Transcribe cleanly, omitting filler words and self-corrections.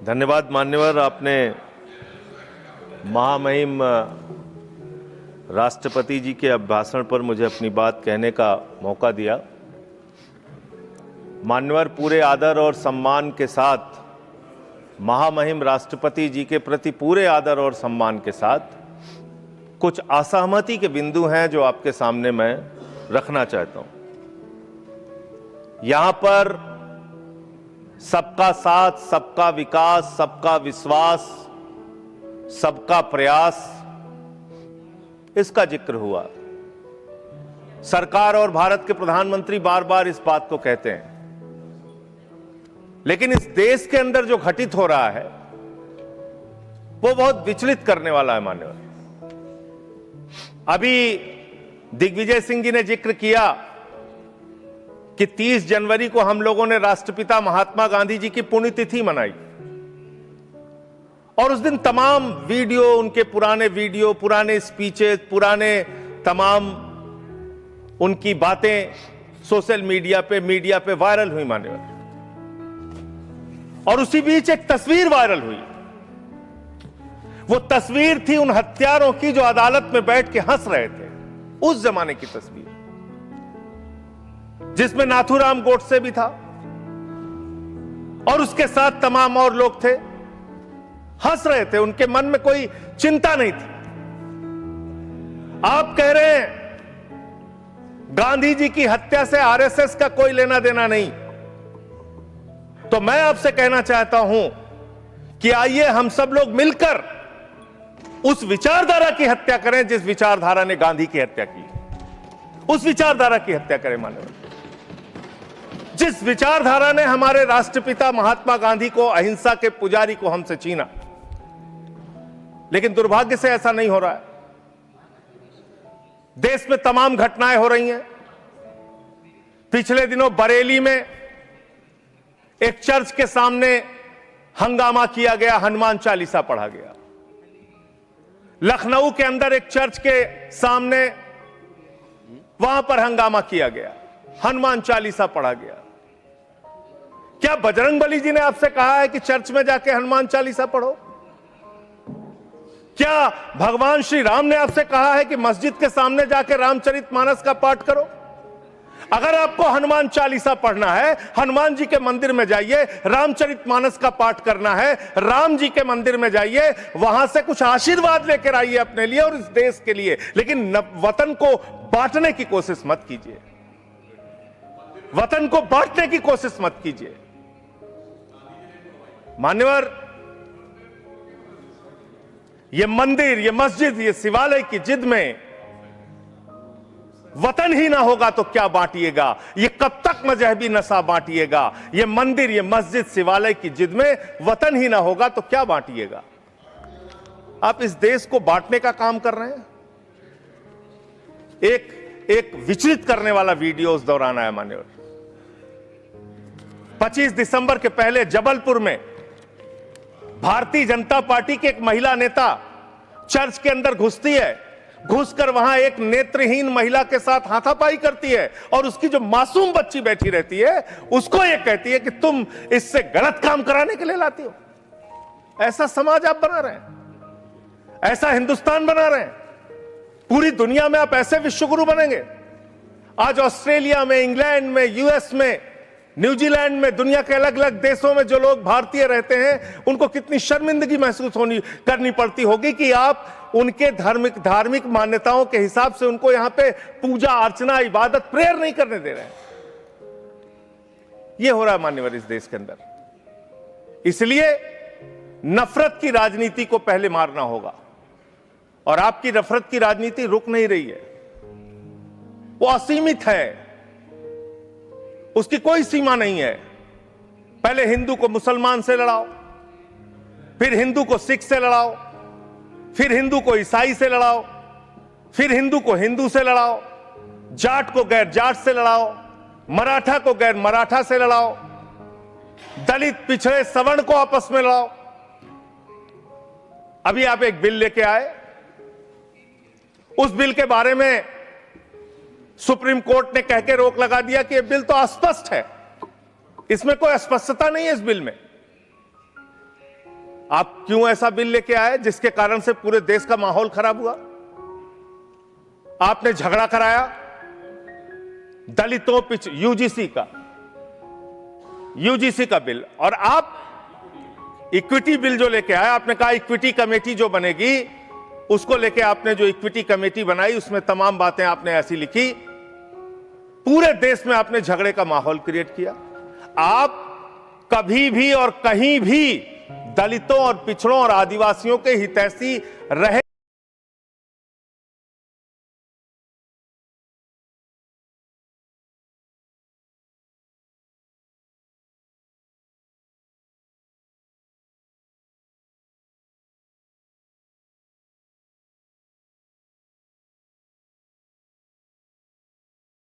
धन्यवाद मान्यवर, आपने महामहिम राष्ट्रपति जी के अभिभाषण पर मुझे अपनी बात कहने का मौका दिया। मान्यवर, पूरे आदर और सम्मान के साथ, महामहिम राष्ट्रपति जी के प्रति पूरे आदर और सम्मान के साथ कुछ असहमति के बिंदु हैं जो आपके सामने मैं रखना चाहता हूं। यहां पर सबका साथ, सबका विकास, सबका विश्वास, सबका प्रयास, इसका जिक्र हुआ। सरकार और भारत के प्रधानमंत्री बार बार इस बात को कहते हैं, लेकिन इस देश के अंदर जो घटित हो रहा है वो बहुत विचलित करने वाला है मान्यवर। अभी दिग्विजय सिंह जी ने जिक्र किया कि 30 जनवरी को हम लोगों ने राष्ट्रपिता महात्मा गांधी जी की पुण्यतिथि मनाई और उस दिन तमाम वीडियो, उनके पुराने वीडियो, पुराने स्पीचेस, पुराने तमाम उनकी बातें सोशल मीडिया पे वायरल हुई मान्यवर। और उसी बीच एक तस्वीर वायरल हुई। वो तस्वीर थी उन हत्यारों की जो अदालत में बैठ के हंस रहे थे, उस जमाने की तस्वीर, जिसमें नाथूराम गोडसे भी था और उसके साथ तमाम और लोग थे, हंस रहे थे, उनके मन में कोई चिंता नहीं थी। आप कह रहे हैं गांधी जी की हत्या से आरएसएस का कोई लेना देना नहीं, तो मैं आपसे कहना चाहता हूं कि आइए हम सब लोग मिलकर उस विचारधारा की हत्या करें जिस विचारधारा ने गांधी की हत्या की। उस विचारधारा की हत्या करें मानव, जिस विचारधारा ने हमारे राष्ट्रपिता महात्मा गांधी को, अहिंसा के पुजारी को हमसे छीना। लेकिन दुर्भाग्य से ऐसा नहीं हो रहा है। देश में तमाम घटनाएं हो रही हैं। पिछले दिनों बरेली में एक चर्च के सामने हंगामा किया गया, हनुमान चालीसा पढ़ा गया। लखनऊ के अंदर एक चर्च के सामने, वहां पर हंगामा किया गया, हनुमान चालीसा पढ़ा गया। क्या बजरंगबली जी ने आपसे कहा है कि चर्च में जाके हनुमान चालीसा पढ़ो? क्या भगवान श्री राम ने आपसे कहा है कि मस्जिद के सामने जाके रामचरितमानस का पाठ करो? अगर आपको हनुमान चालीसा पढ़ना है, हनुमान जी के मंदिर में जाइए, रामचरितमानस का पाठ करना है, राम जी के मंदिर में जाइए, वहां से कुछ आशीर्वाद लेकर आइए अपने लिए और इस देश के लिए। लेकिन वतन को बांटने की कोशिश मत कीजिए, वतन को बांटने की कोशिश मत कीजिए। मान्यवर, ये मंदिर, ये मस्जिद, ये शिवालय की जिद में वतन ही ना होगा तो क्या बांटिएगा? ये कब तक मजहबी नशा बांटिएगा? ये मंदिर, ये मस्जिद, शिवालय की जिद में वतन ही ना होगा तो क्या बांटिएगा? आप इस देश को बांटने का काम कर रहे हैं। एक विचलित करने वाला वीडियो उस दौरान आया मान्यवर। 25 दिसंबर के पहले जबलपुर में भारतीय जनता पार्टी की एक महिला नेता चर्च के अंदर घुसती है, घुसकर वहां एक नेत्रहीन महिला के साथ हाथापाई करती है और उसकी जो मासूम बच्ची बैठी रहती है उसको ये कहती है कि तुम इससे गलत काम कराने के लिए लाती हो। ऐसा समाज आप बना रहे हैं, ऐसा हिंदुस्तान बना रहे हैं। पूरी दुनिया में आप ऐसे विश्वगुरु बनेंगे। आज ऑस्ट्रेलिया में, इंग्लैंड में, यूएस में, न्यूजीलैंड में, दुनिया के अलग अलग देशों में जो लोग भारतीय रहते हैं उनको कितनी शर्मिंदगी महसूस करनी पड़ती होगी कि आप उनके धार्मिक मान्यताओं के हिसाब से उनको यहां पे पूजा अर्चना, इबादत, प्रेयर नहीं करने दे रहे हैं। यह हो रहा है मान्यवर इस देश के अंदर। इसलिए नफरत की राजनीति को पहले मारना होगा और आपकी नफरत की राजनीति रुक नहीं रही है, वो असीमित है, उसकी कोई सीमा नहीं है। पहले हिंदू को मुसलमान से लड़ाओ, फिर हिंदू को सिख से लड़ाओ, फिर हिंदू को ईसाई से लड़ाओ, फिर हिंदू को हिंदू से लड़ाओ, जाट को गैर जाट से लड़ाओ, मराठा को गैर मराठा से लड़ाओ, दलित, पिछड़े, सवर्ण को आपस में लड़ाओ। अभी आप एक बिल लेके आए, उस बिल के बारे में सुप्रीम कोर्ट ने कह के रोक लगा दिया कि यह बिल तो अस्पष्ट है, इसमें कोई स्पष्टता नहीं है इस बिल में। आप क्यों ऐसा बिल लेके आए जिसके कारण से पूरे देश का माहौल खराब हुआ? आपने झगड़ा कराया दलितों यूजीसी का बिल, और आप इक्विटी बिल जो लेके आए, आपने कहा इक्विटी कमेटी जो बनेगी उसको लेके आपने जो इक्विटी कमेटी बनाई उसमें तमाम बातें आपने ऐसी लिखी, पूरे देश में आपने झगड़े का माहौल क्रिएट किया। आप कभी भी और कहीं भी दलितों और पिछड़ों और आदिवासियों के हितैषी रहे